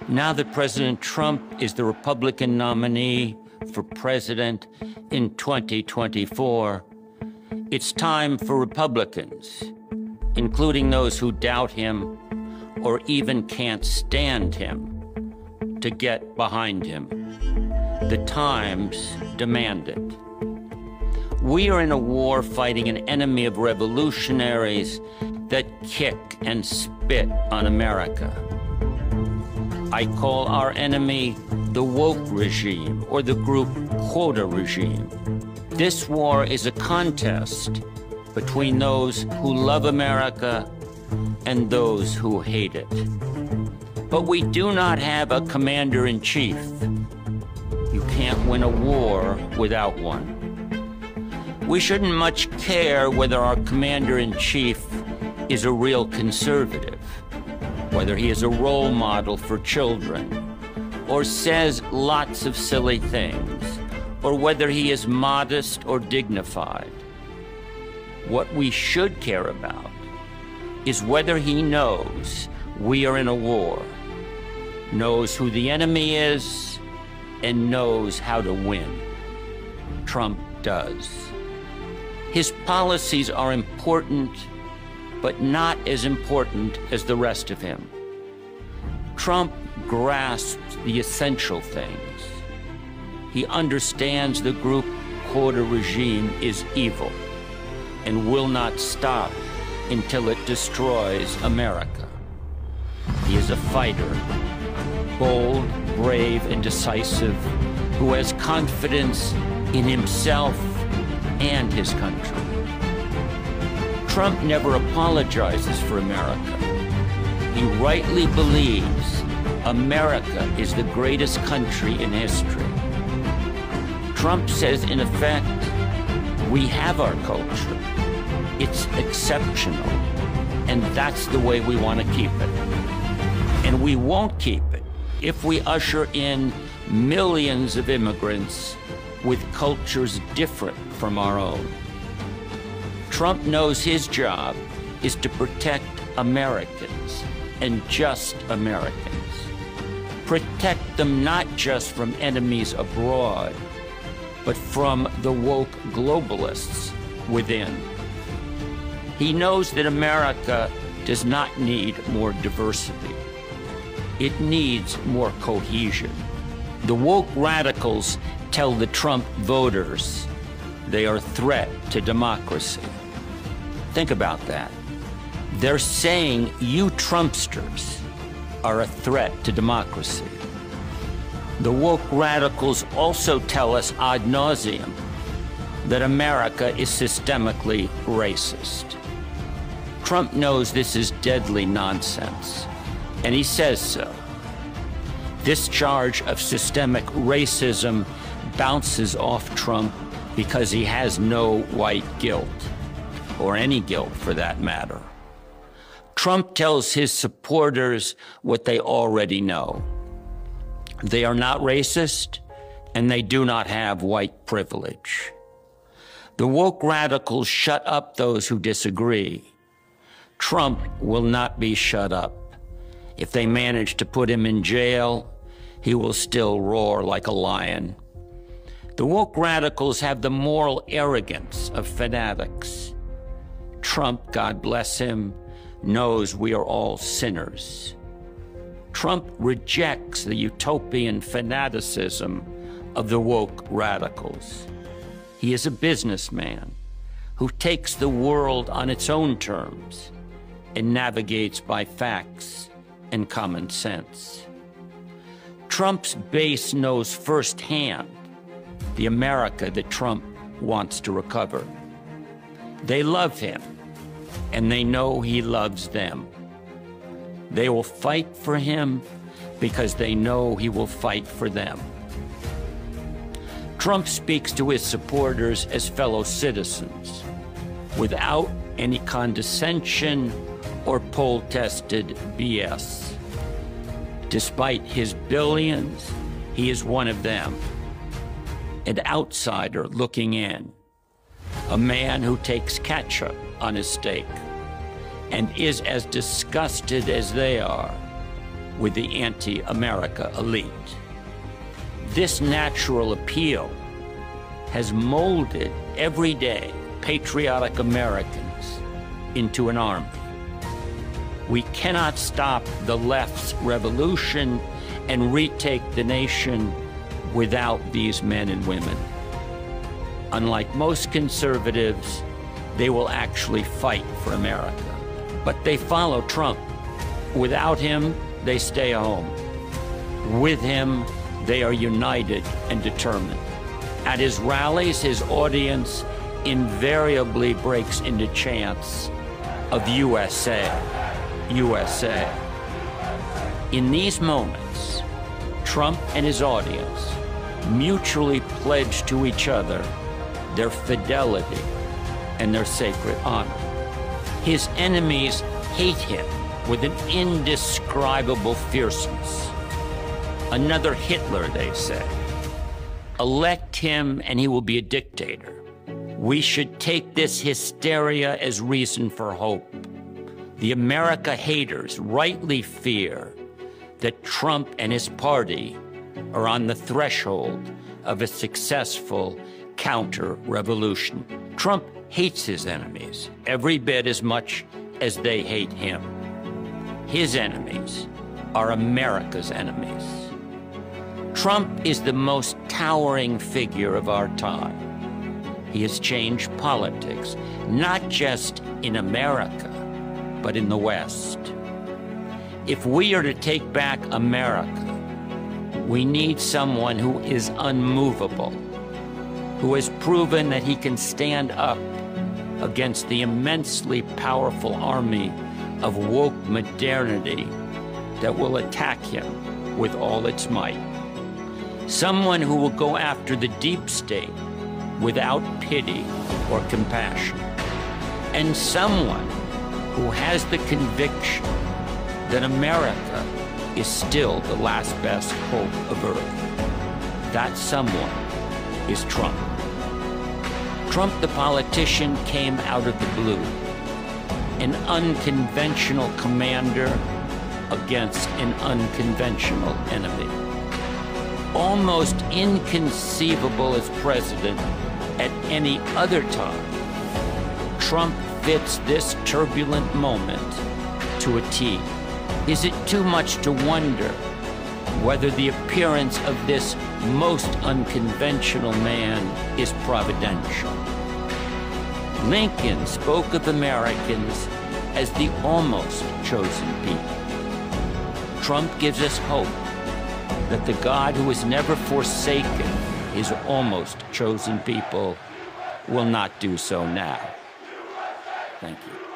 Now that President Trump is the Republican nominee for president in 2024, it's time for Republicans, including those who doubt him or even can't stand him, to get behind him. The times demand it. We are in a war fighting an enemy of revolutionaries that kick and spit on America. I call our enemy the woke regime or the group quota regime. This war is a contest between those who love America and those who hate it. But we do not have a commander-in-chief. You can't win a war without one. We shouldn't much care whether our commander-in-chief is a real conservative, whether he is a role model for children, or says lots of silly things, or whether he is modest or dignified. What we should care about is whether he knows we are in a war, knows who the enemy is, and knows how to win. Trump does. His policies are important, but not as important as the rest of him. Trump grasps the essential things. He understands the group quota regime is evil and will not stop until it destroys America. He is a fighter, bold, brave, and decisive, who has confidence in himself and his country. Trump never apologizes for America. He rightly believes America is the greatest country in history. Trump says, in effect, we have our culture. It's exceptional, and that's the way we want to keep it. And we won't keep it if we usher in millions of immigrants with cultures different from our own. Trump knows his job is to protect Americans, and just Americans. Protect them not just from enemies abroad, but from the woke globalists within. He knows that America does not need more diversity. It needs more cohesion. The woke radicals tell the Trump voters they are a threat to democracy. Think about that. They're saying you Trumpsters are a threat to democracy. The woke radicals also tell us ad nauseum that America is systemically racist. Trump knows this is deadly nonsense, and he says so. This charge of systemic racism bounces off Trump because he has no white guilt, or any guilt for that matter. Trump tells his supporters what they already know. They are not racist, and they do not have white privilege. The woke radicals shut up those who disagree. Trump will not be shut up. If they manage to put him in jail, he will still roar like a lion. The woke radicals have the moral arrogance of fanatics. Trump, God bless him, knows we are all sinners. Trump rejects the utopian fanaticism of the woke radicals. He is a businessman who takes the world on its own terms and navigates by facts and common sense. Trump's base knows firsthand the America that Trump wants to recover. They love him, and they know he loves them. They will fight for him because they know he will fight for them. Trump speaks to his supporters as fellow citizens, without any condescension or poll-tested BS. Despite his billions, he is one of them, an outsider looking in, a man who takes ketchup on his steak and is as disgusted as they are with the anti-America elite. This natural appeal has molded everyday patriotic Americans into an army. We cannot stop the left's revolution and retake the nation without these men and women. Unlike most conservatives, they will actually fight for America. But they follow Trump. Without him, they stay home. With him, they are united and determined. At his rallies, his audience invariably breaks into chants of USA, USA. In these moments, Trump and his audience mutually pledge to each other their fidelity and their sacred honor. His enemies hate him with an indescribable fierceness. Another Hitler, they say. Elect him and he will be a dictator. We should take this hysteria as reason for hope. The America haters rightly fear that Trump and his party are on the threshold of a successful counter-revolution. Trump hates his enemies every bit as much as they hate him. His enemies are America's enemies. Trump is the most towering figure of our time. He has changed politics, not just in America, but in the West. If we are to take back America, we need someone who is unmovable, who has proven that he can stand up against the immensely powerful army of woke modernity that will attack him with all its might. Someone who will go after the deep state without pity or compassion. And someone who has the conviction that America is still the last best hope of Earth. That someone is Trump. Trump, the politician, came out of the blue. An unconventional commander against an unconventional enemy. Almost inconceivable as president at any other time, Trump fits this turbulent moment to a T. Is it too much to wonder whether the appearance of this most unconventional man is providential? Lincoln spoke of Americans as the almost chosen people. Trump gives us hope that the God who has never forsaken his almost chosen people will not do so now. Thank you.